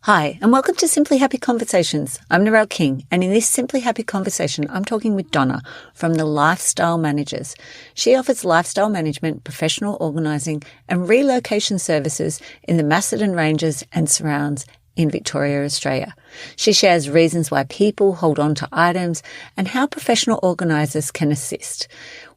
Hi, and welcome to Simply Happy Conversations. I'm Narelle King, and in this Simply Happy Conversation, I'm talking with Donna from the Lifestyle Managers. She offers lifestyle management, professional organising, and relocation services in the Macedon Ranges and surrounds in Victoria, Australia. She shares reasons why people hold on to items and how professional organisers can assist.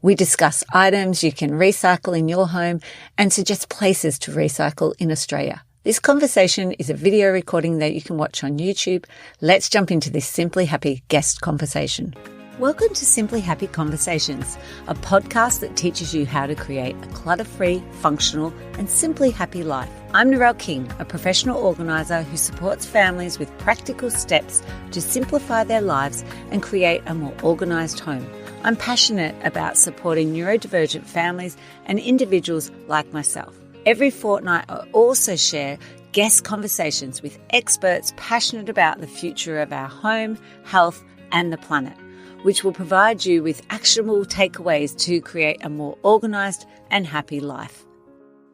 We discuss items you can recycle in your home and suggest places to recycle in Australia. This conversation is a video recording that you can watch on YouTube. Let's jump into this Simply Happy guest conversation. Welcome to Simply Happy Conversations, a podcast that teaches you how to create a clutter-free, functional, and simply happy life. I'm Narelle King, a professional organiser who supports families with practical steps to simplify their lives and create a more organised home. I'm passionate about supporting neurodivergent families and individuals like myself. Every fortnight, I also share guest conversations with experts passionate about the future of our home, health, and the planet, which will provide you with actionable takeaways to create a more organised and happy life.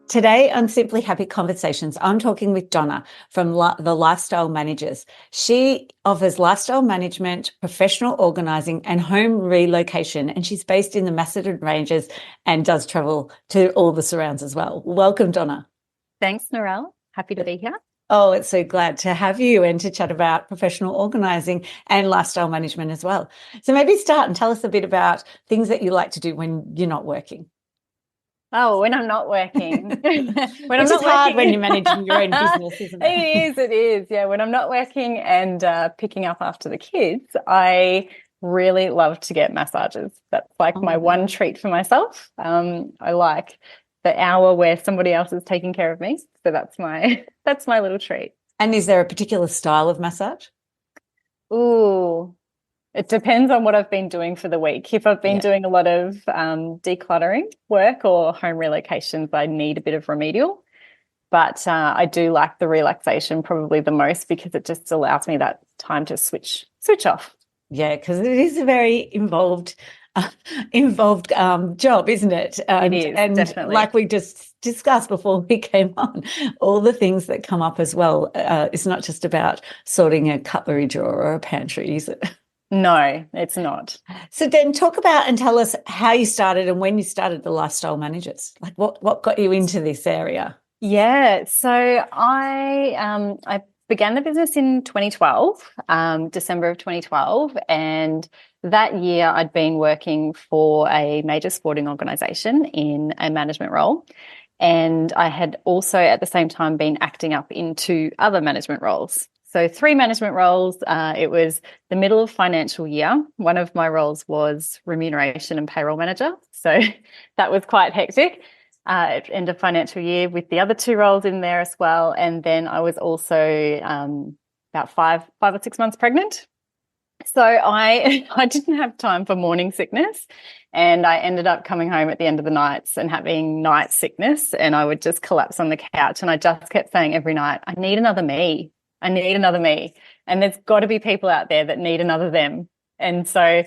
Today on Simply Happy Conversations, I'm talking with Donna from the Lifestyle Managers. She offers lifestyle management, professional organising and home relocation, and she's based in the Macedon Ranges and does travel to all the surrounds as well. Welcome, Donna. Thanks, Narelle. Happy to be here. Oh, it's so glad to have you and to chat about professional organising and lifestyle management as well. So maybe start and tell us a bit about things that you like to do when you're not working. Oh, when I'm not working. It's hard when you're managing your own business, isn't it? It is. Yeah, when I'm not working and picking up after the kids, I really love to get massages. That's like my one treat for myself. I like the hour where somebody else is taking care of me. So that's my little treat. And is there a particular style of massage? Ooh. It depends on what I've been doing for the week. If I've been doing a lot of decluttering work or home relocations, I need a bit of remedial. But I do like the relaxation probably the most because it just allows me that time to switch off. Yeah, because it is a very involved job, isn't it? It is, and definitely. Like we just discussed before we came on, all the things that come up as well. It's not just about sorting a cutlery drawer or a pantry, is it? No, it's not. So then talk about and tell us how you started and when you started the Lifestyle Managers. Like what got you into this area? Yeah, so I began the business in 2012, December of 2012, and that year I'd been working for a major sporting organisation in a management role. And I had also at the same time been acting up into other management roles. So 3 management roles. It was the middle of financial year. One of my roles was remuneration and payroll manager. So that was quite hectic at end of financial year with the other 2 roles in there as well. And then I was also about five or 6 months pregnant. So I didn't have time for morning sickness, and I ended up coming home at the end of the nights and having night sickness, and I would just collapse on the couch and I just kept saying every night, I need another me. I need another me. And there's got to be people out there that need another them. And so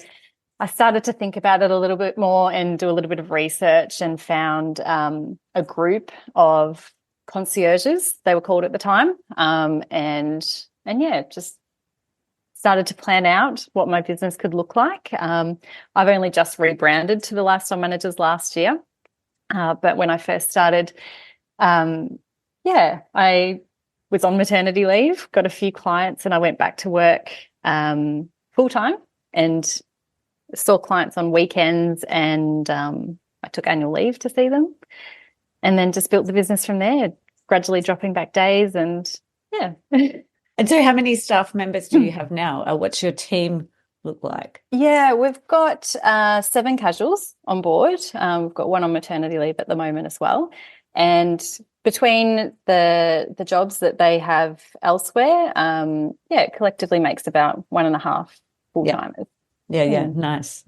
I started to think about it a little bit more and do a little bit of research and found a group of concierges, they were called at the time. And just started to plan out what my business could look like. I've only just rebranded to the Lifestyle Managers last year. But when I first started, I was on maternity leave, got a few clients, and I went back to work full-time and saw clients on weekends, and I took annual leave to see them, and then just built the business from there, gradually dropping back days. And And so how many staff members do you have now? What's your team look like? Yeah, we've got 7 casuals on board. We've got 1 on maternity leave at the moment as well. And between the jobs that they have elsewhere, it collectively makes about 1.5 full-timers. Yeah. Nice.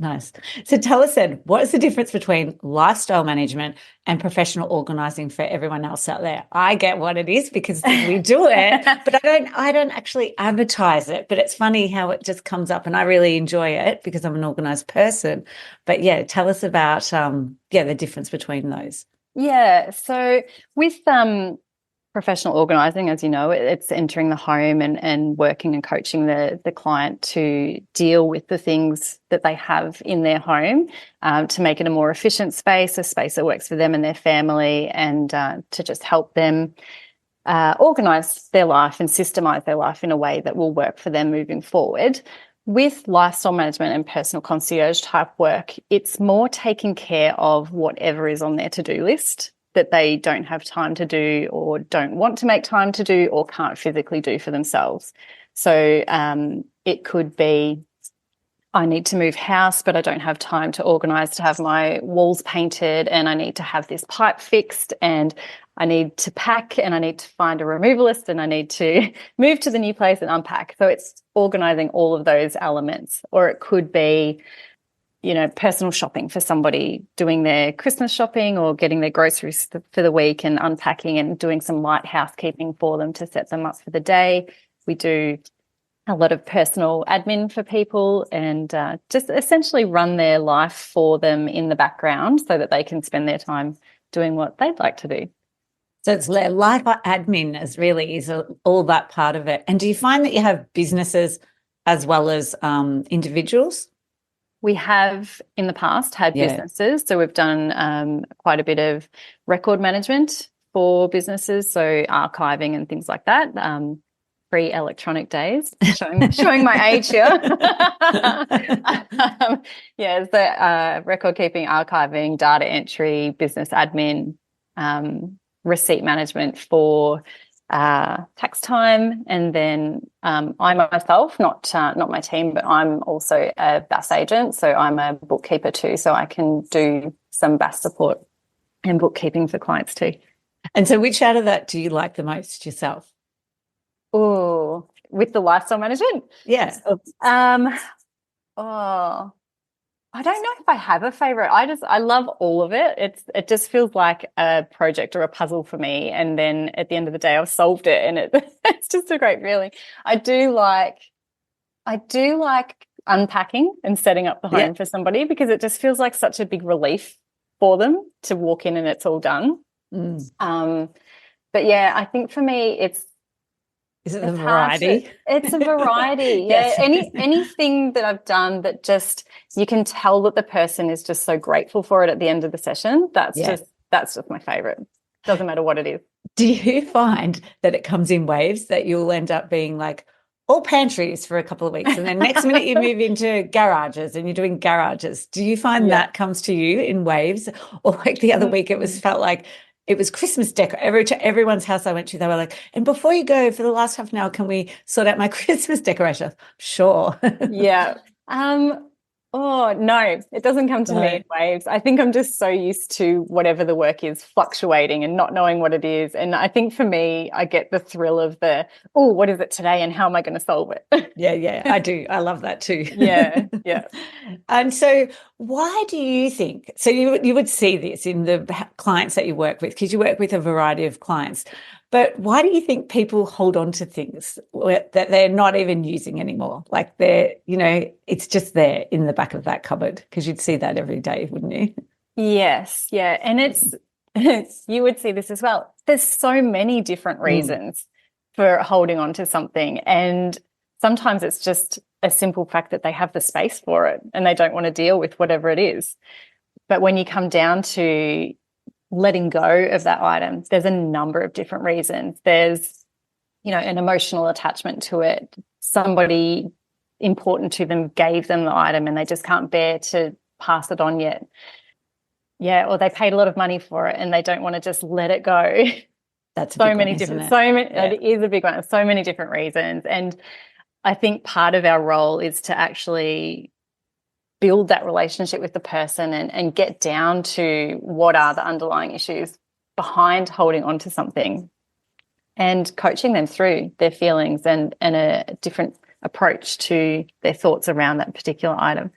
So tell us then, what is the difference between lifestyle management and professional organising for everyone else out there? I get what it is because we do it, but I don't actually advertise it. But it's funny how it just comes up, and I really enjoy it because I'm an organised person. But tell us about the difference between those. Yeah, so with professional organising, as you know, it's entering the home and working and coaching the client to deal with the things that they have in their home, to make it a more efficient space, a space that works for them and their family, and to just help them organise their life and systemise their life in a way that will work for them moving forward. With lifestyle management and personal concierge type work, it's more taking care of whatever is on their to-do list that they don't have time to do or don't want to make time to do or can't physically do for themselves. So it could be, I need to move house, but I don't have time to organise to have my walls painted, and I need to have this pipe fixed, and I need to pack, and I need to find a removalist, and I need to move to the new place and unpack. So it's organising all of those elements. Or it could be, personal shopping for somebody, doing their Christmas shopping or getting their groceries for the week and unpacking and doing some light housekeeping for them to set them up for the day. We do a lot of personal admin for people and just essentially run their life for them in the background so that they can spend their time doing what they'd like to do. So it's life admin is all that part of it. And do you find that you have businesses as well as individuals? We have in the past had businesses. So we've done quite a bit of record management for businesses, so archiving and things like that, pre-electronic days, showing my age here. So record keeping, archiving, data entry, business admin, receipt management for tax time, and then I myself, not my team, but I'm also a BAS agent, so I'm a bookkeeper too, so I can do some BAS support and bookkeeping for clients too. And so which out of that do you like the most yourself? Oh, with the lifestyle management? Yeah. I don't know if I have a favorite. I love all of it. It just feels like a project or a puzzle for me. And then at the end of the day, I've solved it, and it's just a great feeling. I do like unpacking and setting up the home for somebody, because it just feels like such a big relief for them to walk in and it's all done. But yeah, I think for me, Is it the variety? It's a variety. Yes. Anything that I've done that just, you can tell that the person is just so grateful for it at the end of the session. That's just my favorite. Doesn't matter what it is. Do you find that it comes in waves, that you'll end up being like all pantries for a couple of weeks, and then next minute you move into garages and you're doing garages? Do you find that comes to you in waves? Or like the other week, felt like it was Christmas decor. Everyone's house I went to, they were like, and before you go, for the last half an hour, can we sort out my Christmas decorations? Sure. Yeah. Oh, no, it doesn't come to me in waves. I think I'm just so used to whatever the work is fluctuating and not knowing what it is. And I think for me, I get the thrill of what is it today and how am I going to solve it? Yeah, I do. I love that too. Yeah. And so why do you think, so you would see this in the clients that you work with, because you work with a variety of clients, but why do you think people hold on to things that they're not even using anymore? Like it's just there in the back of that cupboard, because you'd see that every day, wouldn't you? Yes, yeah. And it's you would see this as well. There's so many different reasons for holding on to something. And sometimes it's just a simple fact that they have the space for it and they don't want to deal with whatever it is. But when you come down to letting go of that item, there's a number of different reasons. There's, an emotional attachment to it. Somebody important to them gave them the item and they just can't bear to pass it on yet. Yeah, or they paid a lot of money for it and they don't want to just let it go. That's it is a big one. So many different reasons. And I think part of our role is to actually build that relationship with the person and get down to what are the underlying issues behind holding on to something, and coaching them through their feelings and a different approach to their thoughts around that particular item.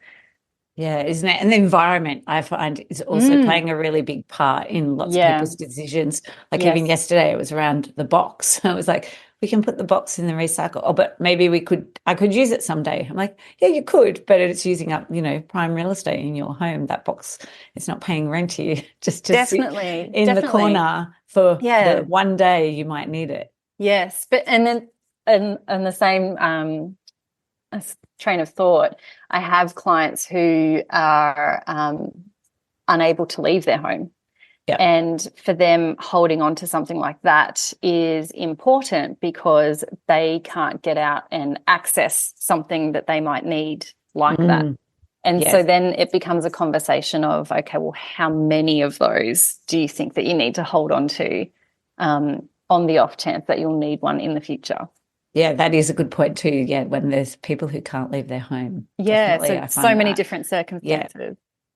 Yeah, isn't it? And the environment, I find, is also playing a really big part in lots of people's decisions. Like even yesterday, it was around the box. I was like, we can put the box in the recycle. Oh, but maybe I could use it someday. I'm like, yeah, you could, but it's using up, prime real estate in your home. That box is not paying rent to you just to Definitely, sit in the corner for the one day you might need it. Yes, but and then and the same train of thought, I have clients who are unable to leave their home. Yep. And for them, holding on to something like that is important because they can't get out and access something that they might need like that. And so then it becomes a conversation of, okay, well, how many of those do you think that you need to hold on to on the off chance that you'll need one in the future? Yeah, that is a good point too. Yeah, when there's people who can't leave their home. Yeah, so many different circumstances. Yeah.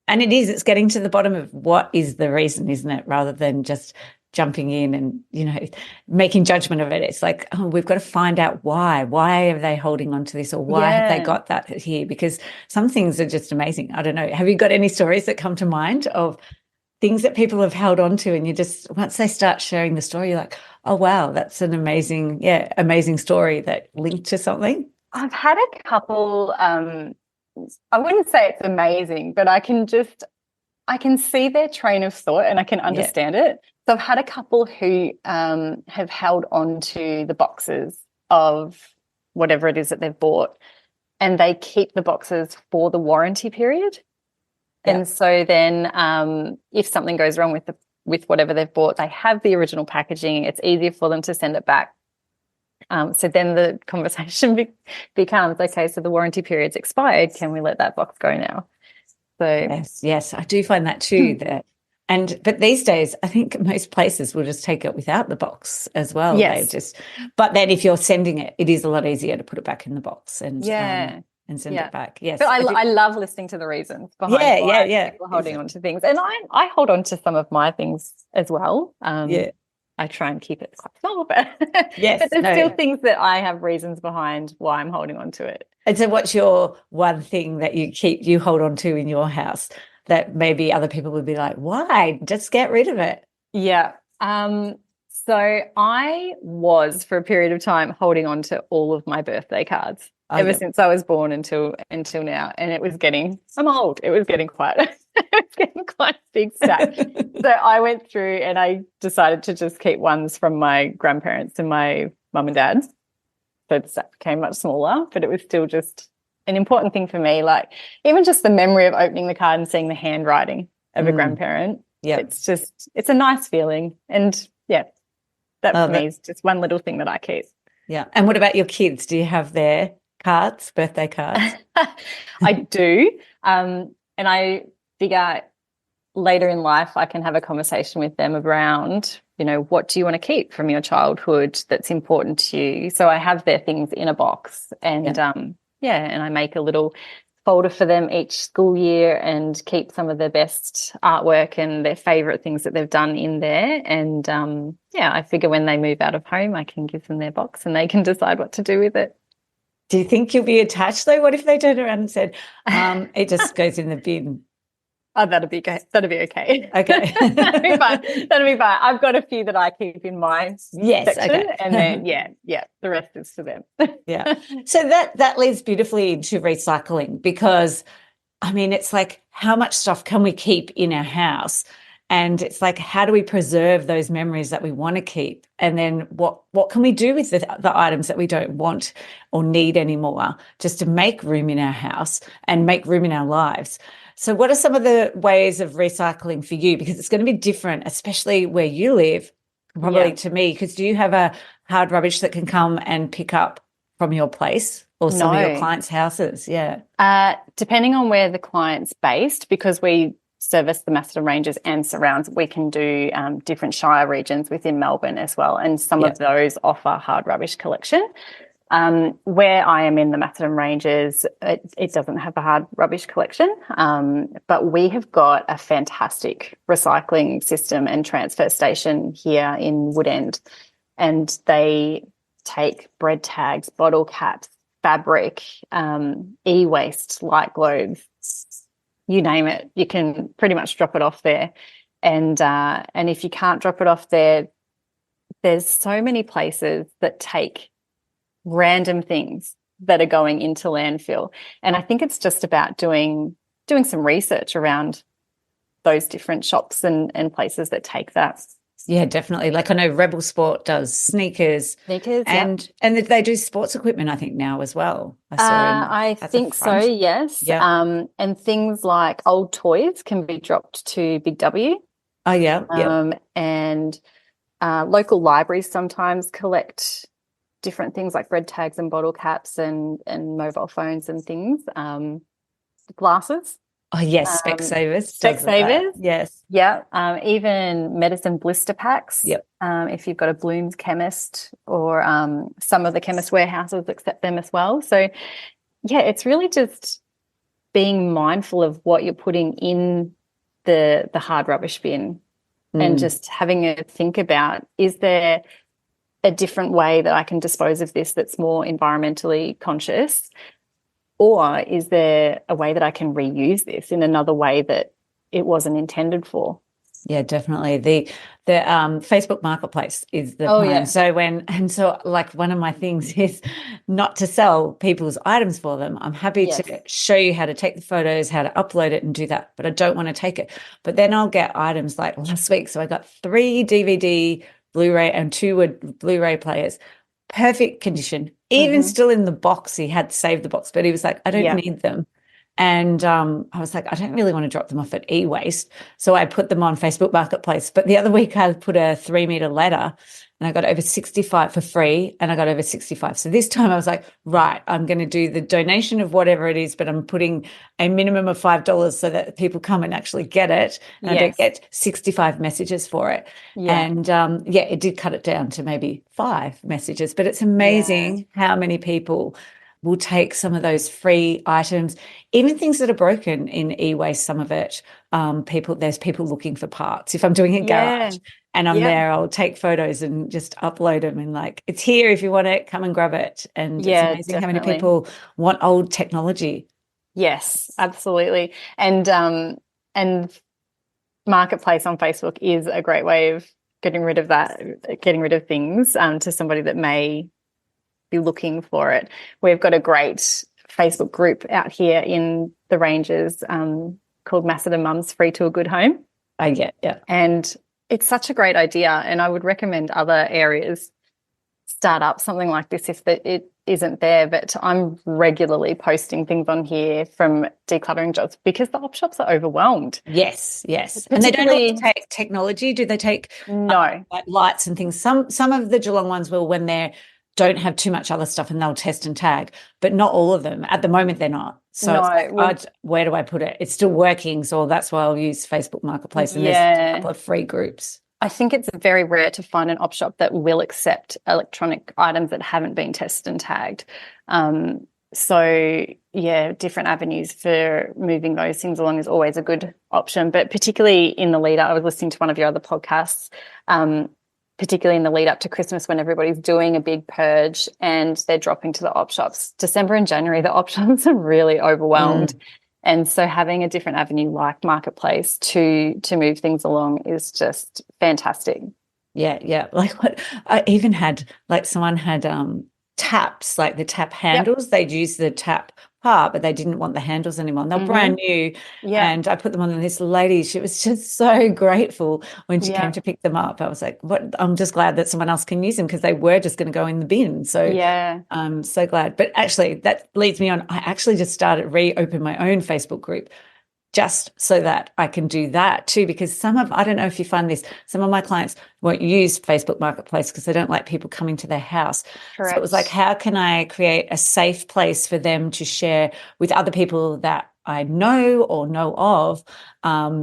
And it's getting to the bottom of what is the reason, isn't it? Rather than just jumping in and, making judgment of it. It's like, oh, we've got to find out why. Why are they holding on to this, or why have they got that here? Because some things are just amazing. I don't know. Have you got any stories that come to mind of things that people have held on to, and you just, once they start sharing the story, you're like, oh, wow, that's an amazing story that linked to something? I've had a couple, I wouldn't say it's amazing, but I can see their train of thought and I can understand it. So I've had a couple who have held on to the boxes of whatever it is that they've bought, and they keep the boxes for the warranty period. Yeah. And so then if something goes wrong with whatever they've bought, they have the original packaging. It's easier for them to send it back. So then the conversation becomes, okay, so the warranty period's expired. Can we let that box go now? So yes, I do find that too. But these days, I think most places will just take it without the box as well. Yes. But then if you're sending it, it is a lot easier to put it back in the box and send it back. Yes, but I love listening to the reasons behind why people are holding on to things, and I hold on to some of my things as well. I try and keep it quite small, but but there's still things that I have reasons behind why I'm holding on to it. And so what's your one thing that you hold on to in your house that maybe other people would be like, why? Just get rid of it. Yeah. So I was, for a period of time, holding on to all of my birthday cards ever since I was born until now. And I'm old. It was getting quite a big stack. So I went through and I decided to just keep ones from my grandparents and my mum and dad. So the stack became much smaller, but it was still just an important thing for me. Like even just the memory of opening the card and seeing the handwriting of a grandparent. Yeah. It's a nice feeling. And that for me is just one little thing that I keep. Yeah. And what about your kids? Do you have their birthday cards? I do. And I figure later in life I can have a conversation with them around, what do you want to keep from your childhood that's important to you? So I have their things in a box and and I make a little folder for them each school year and keep some of their best artwork and their favourite things that they've done in there. And I figure when they move out of home I can give them their box and they can decide what to do with it. Do you think you'll be attached though? What if they turned around and said, it just goes in the bin? Oh, that'd be okay. Okay. That'd be fine. I've got a few that I keep in my section, and then the rest is for them. Yeah. So that leads beautifully into recycling because, it's like how much stuff can we keep in our house? And it's like, how do we preserve those memories that we want to keep? And then what can we do with the items that we don't want or need anymore just to make room in our house and make room in our lives? So what are some of the ways of recycling for you? Because it's going to be different, especially where you live, probably to me, because do you have a hard rubbish that can come and pick up from your place or some of your clients' houses? Yeah. Depending on where the client's based, because we service the Macedon Ranges and surrounds, we can do different shire regions within Melbourne as well, and some of those offer hard rubbish collection. Where I am in the Macedon Ranges, it doesn't have a hard rubbish collection, but we have got a fantastic recycling system and transfer station here in Woodend, and they take bread tags, bottle caps, fabric, e-waste, light globes, you name it, you can pretty much drop it off there. And if you can't drop it off there, there's so many places that take random things that are going into landfill. And I think it's just about doing some research around those different shops and places that take that. Yeah, definitely. Like I know Rebel Sport does sneakers, and they do sports equipment, I think, now as well. I think so, yes. Yeah. And things like old toys can be dropped to Big W. Oh, yeah. And local libraries sometimes collect different things like bread tags and bottle caps and mobile phones and things. Glasses. Oh, yes, Specsavers. Specsavers. Yes. Yeah. Even medicine blister packs. Yep. If you've got a Bloom's chemist or some of the chemist warehouses accept them as well. So, yeah, it's really just being mindful of what you're putting in the hard rubbish bin and just having a think about, is there a different way that I can dispose of this that's more environmentally conscious? Or is there a way that I can reuse this in another way that it wasn't intended for? Yeah, definitely. The Facebook Marketplace is the plan. Yeah. So like one of my things is not to sell people's items for them. I'm happy to show you how to take the photos, how to upload it and do that, but I don't want to take it. But then I'll get items like last week. So I got 3 DVD, Blu-ray and 2 were Blu-ray players, perfect condition. Even still in the box, he had saved the box, but he was like, I don't need them. And I was like, I don't really want to drop them off at e-waste. So I put them on Facebook Marketplace. But the other week I put a 3-meter ladder and I got over 65 for free and I got over 65. So this time I was like, right, I'm going to do the donation of whatever it is, but I'm putting a minimum of $5 so that people come and actually get it. And I don't get 65 messages for it. Yeah. And it did cut it down to maybe 5 messages. But it's amazing how many people will take some of those free items, even things that are broken in e-waste, some of it. There's people looking for parts. If I'm doing a garage and I'm there, I'll take photos and just upload them and like, it's here if you want it, come and grab it. And it's amazing how many people want old technology. Yes, absolutely. And Marketplace on Facebook is a great way of getting rid of things to somebody that may be looking for it. We've got a great Facebook group out here in the Ranges called Macedon Mums Free to a Good Home. And it's such a great idea, and I would recommend other areas start up something like this if it isn't there. But I'm regularly posting things on here from decluttering jobs because the op shops are overwhelmed. Yes. And they don't take technology. Do they take like lights and things? Some of the Geelong ones will when they don't have too much other stuff and they'll test and tag, but not all of them. At the moment, they're not. So where do I put it? It's still working, so that's why I'll use Facebook Marketplace, and there's a couple of free groups. I think it's very rare to find an op shop that will accept electronic items that haven't been tested and tagged. So, different avenues for moving those things along is always a good option, but particularly in the lead up, I was listening to one of your other podcasts, particularly in the lead up to Christmas when everybody's doing a big purge and they're dropping to the op shops. December and January, the op shops are really overwhelmed. And so having a different avenue like Marketplace to move things along is just fantastic. Yeah. Like what I even had, like someone had taps, like the tap handles. They'd use the tap part, but they didn't want the handles anymore. And they're brand new. And I put them on, and this lady, she was just so grateful when she came to pick them up. I was like, I'm just glad that someone else can use them, because they were just going to go in the bin. So I'm so glad. But actually that leads me on. I actually just reopened my own Facebook group just so that I can do that too, because I don't know if you find this, some of my clients won't use Facebook Marketplace because they don't like people coming to their house. Correct. So it was like, how can I create a safe place for them to share with other people that I know or know of?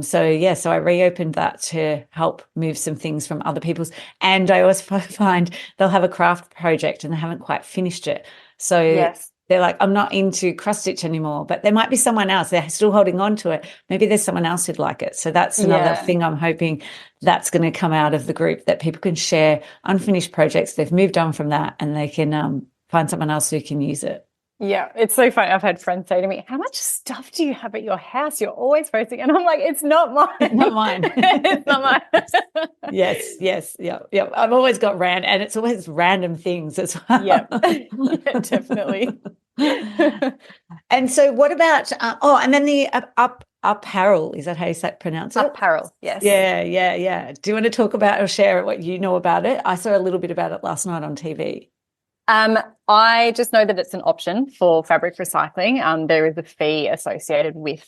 So I reopened that to help move some things from other people's. And I also find they'll have a craft project and they haven't quite finished it. So they're like, I'm not into cross stitch anymore, but there might be someone else. They're still holding on to it. Maybe there's someone else who'd like it. So that's another thing I'm hoping that's going to come out of the group, that people can share unfinished projects. They've moved on from that and they can find someone else who can use it. Yeah, it's so funny. I've had friends say to me, how much stuff do you have at your house? You're always posting. And I'm like, it's not mine. Not mine. It's not mine. Yes, yeah. I've always got and it's always random things as well. Yeah, yeah, definitely. And so what about, and then the apparel, is that how you pronounce it? Apparel, yes. Yeah. Do you want to talk about or share what you know about it? I saw a little bit about it last night on TV. I just know that it's an option for fabric recycling. There is a fee associated with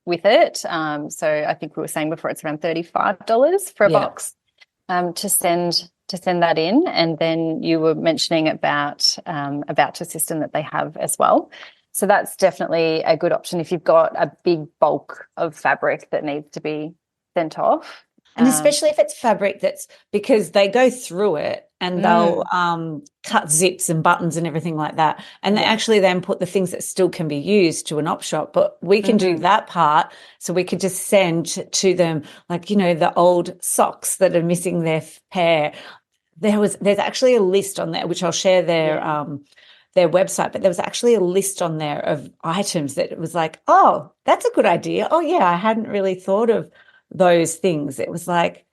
it. So I think we were saying before it's around $35 for a box to send that in. And then you were mentioning about a voucher system that they have as well. So that's definitely a good option if you've got a big bulk of fabric that needs to be sent off. And especially if it's fabric because they go through it and they'll cut zips and buttons and everything like that. And they actually then put the things that still can be used to an op shop. But we can do that part. So we could just send to them, like, the old socks that are missing their pair. There's actually a list on there, which I'll share their website, but there was actually a list on there of items that it was like, oh, that's a good idea. Oh yeah, I hadn't really thought of those things. It was like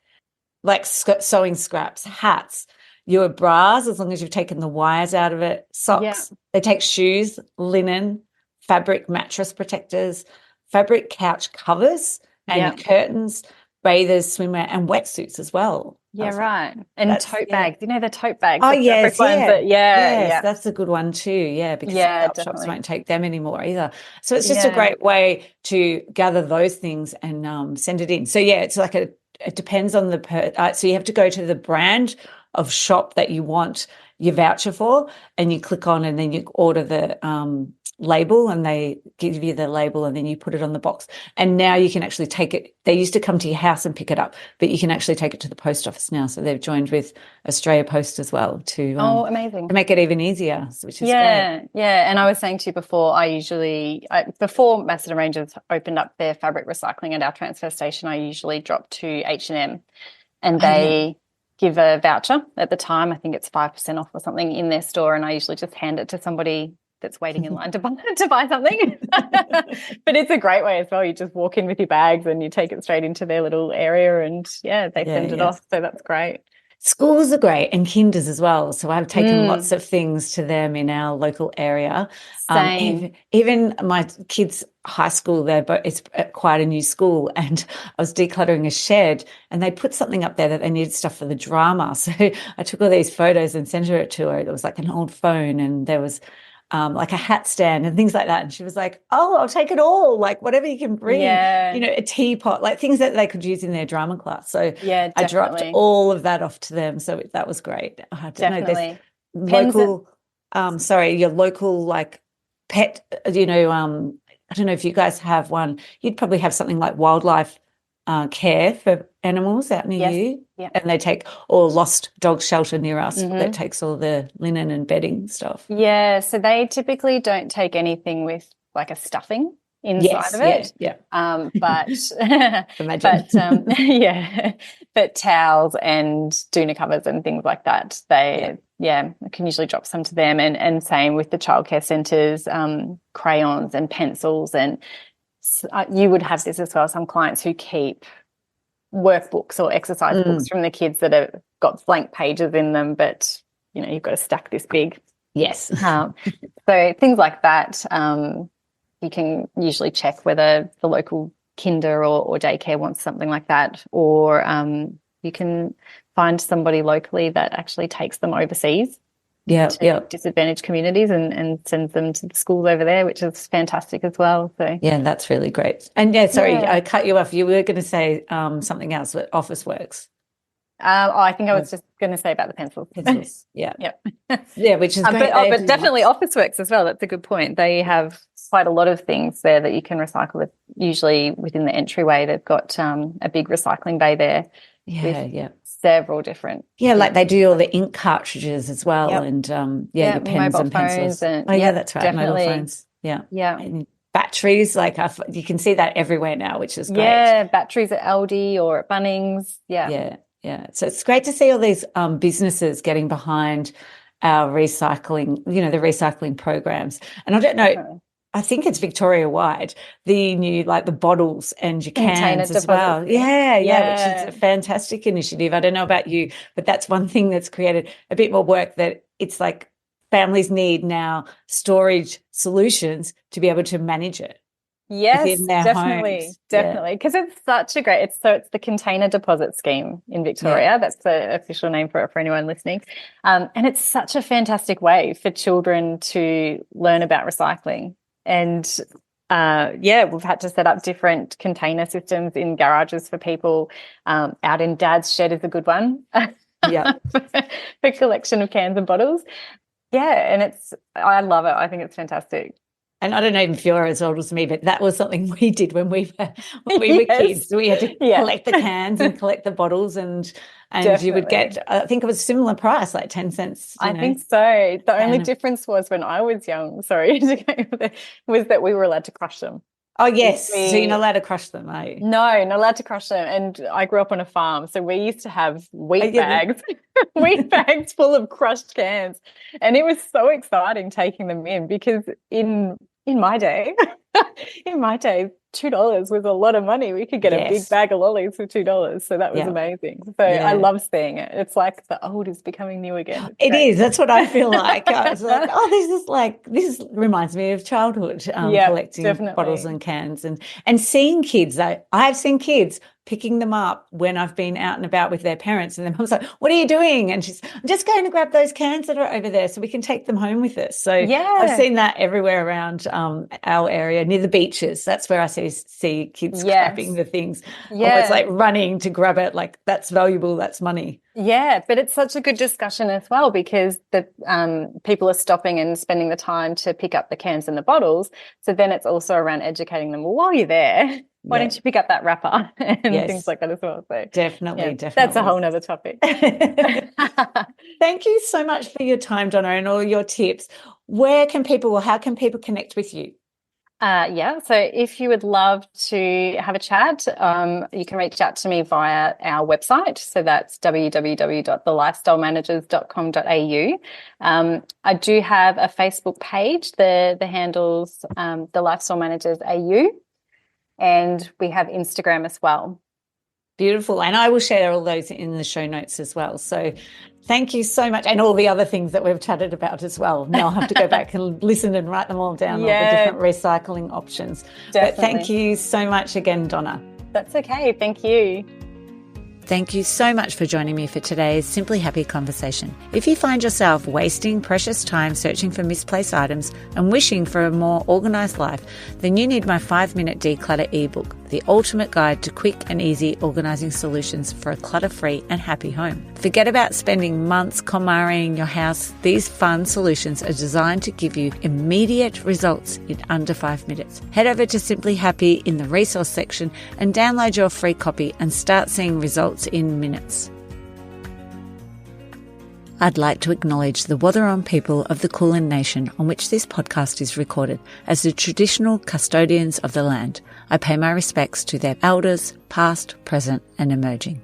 sewing scraps, hats, your bras, as long as you've taken the wires out of it, socks. They take shoes, linen, fabric mattress protectors, fabric couch covers, and curtains, bathers, swimwear, and wetsuits as well. Yeah, right. And tote bags. You know the tote bags. Oh, yes, yes. That's a good one too. Yeah, because shops won't take them anymore either. So it's just a great way to gather those things and send it in. So it's like it depends on so you have to go to the brand of shop that you want your voucher for, and you click on, and then you order the label, and they give you the label, and then you put it on the box. And now you can actually take it. They used to come to your house and pick it up, but you can actually take it to the post office now. So they've joined with Australia Post as well to amazing, to make it even easier, which is great. Yeah. And I was saying to you before, before Macedon Ranges opened up their fabric recycling at our transfer station, I usually drop to H&M, and they give a voucher at the time. I think it's 5% off or something in their store, and I usually just hand it to somebody that's waiting in line to buy something. But it's a great way as well. You just walk in with your bags and you take it straight into their little area, and they send it off. So that's great. Schools are great, and kinders as well. So I've taken lots of things to them in our local area. Same. Even my kids' high school, it's quite a new school, and I was decluttering a shed, and they put something up there that they needed stuff for the drama. So I took all these photos and sent it to her. There was like an old phone, and there was like a hat stand and things like that. And she was like, oh, I'll take it all, like whatever you can bring, a teapot, like things that they could use in their drama class. So I dropped all of that off to them. So that was great. I don't know, there's local, your local like pet, I don't know if you guys have one. You'd probably have something like wildlife care for animals out near you, and they take, or lost dog shelter near us that takes all the linen and bedding stuff. Yeah, so they typically don't take anything with like a stuffing inside of it. But towels and doona covers and things like that, I can usually drop some to them, and same with the childcare centres, crayons and pencils, and you would have this as well, some clients who keep workbooks or exercise books from the kids that have got blank pages in them, but you've got to stack this big. Yes. So things like that, you can usually check whether the local kinder or daycare wants something like that, or you can find somebody locally that actually takes them overseas to disadvantaged communities and sends them to the schools over there, which is fantastic as well. So that's really great. And I cut you off. You were going to say something else, but Officeworks. I think I was just going to say about the pencils. Which is great. But definitely Officeworks as well. That's a good point. They have quite a lot of things there that you can recycle with. Usually within the entryway, they've got a big recycling bay there. Several different like they do all the ink cartridges as well, and your pens and pencils. That's right, definitely. Mobile phones. And batteries, like you can see that everywhere now, which is great. Batteries at Aldi or at Bunnings. So it's great to see all these businesses getting behind our recycling, the recycling programs. And I don't know, I think it's Victoria-wide, the new, like the bottles and your cans as well. Yeah, which is a fantastic initiative. I don't know about you, but that's one thing that's created a bit more work, that it's like families need now storage solutions to be able to manage it. Yes, definitely. Because it's such a great, it's the container deposit scheme in Victoria. Yeah. That's the official name for anyone listening. And it's such a fantastic way for children to learn about recycling. And we've had to set up different container systems in garages for people. Out in Dad's shed is a good one. Yeah. for collection of cans and bottles. Yeah, and I love it. I think it's fantastic. And I don't know if you're as old as me, but that was something we did when we were kids. We had to collect the cans and collect the bottles, and you would get, I think it was a similar price, like 10 cents. I think so. The only difference was when I was young, was that we were allowed to crush them. Oh, yes. So you're not allowed to crush them, are you? No, not allowed to crush them. And I grew up on a farm, so we used to have wheat bags, wheat bags full of crushed cans. And it was so exciting taking them in, because in my day, $2 was a lot of money. We could get a big bag of lollies for $2. So that was amazing. So I love seeing it. It's like the old is becoming new again. It is. That's what I feel like. I was like, this reminds me of childhood, collecting bottles and cans and seeing kids. I have seen kids picking them up when I've been out and about with their parents, and their mum's like, "What are you doing?" And she's, "I'm just going to grab those cans that are over there so we can take them home with us." So I've seen that everywhere around our area, near the beaches. That's where I see kids grabbing the things. Almost like running to grab it, like that's valuable, that's money. Yeah, but it's such a good discussion as well, because the people are stopping and spending the time to pick up the cans and the bottles. So then it's also around educating them. Well, while you're there, why don't you pick up that wrapper and things like that as well? So definitely. That's a whole nother topic. Thank you so much for your time, Donna, and all your tips. How can people connect with you? So if you would love to have a chat, you can reach out to me via our website. So that's www.thelifestylemanagers.com.au. I do have a Facebook page. The handle's The Lifestyle Managers AU, and we have Instagram as well. Beautiful. And I will share all those in the show notes as well. So thank you so much. And all the other things that we've chatted about as well. Now I'll have to go back and listen and write them all down, all the different recycling options. Definitely. But thank you so much again, Donna. That's okay. Thank you. Thank you so much for joining me for today's Simply Happy conversation. If you find yourself wasting precious time searching for misplaced items and wishing for a more organised life, then you need my 5-minute declutter ebook, the ultimate guide to quick and easy organising solutions for a clutter-free and happy home. Forget about spending months KonMariing your house. These fun solutions are designed to give you immediate results in under 5 minutes. Head over to Simply Happy in the resource section and download your free copy and start seeing results in minutes. I'd like to acknowledge the Wathaurong people of the Kulin Nation on which this podcast is recorded as the traditional custodians of the land. I pay my respects to their elders, past, present and emerging.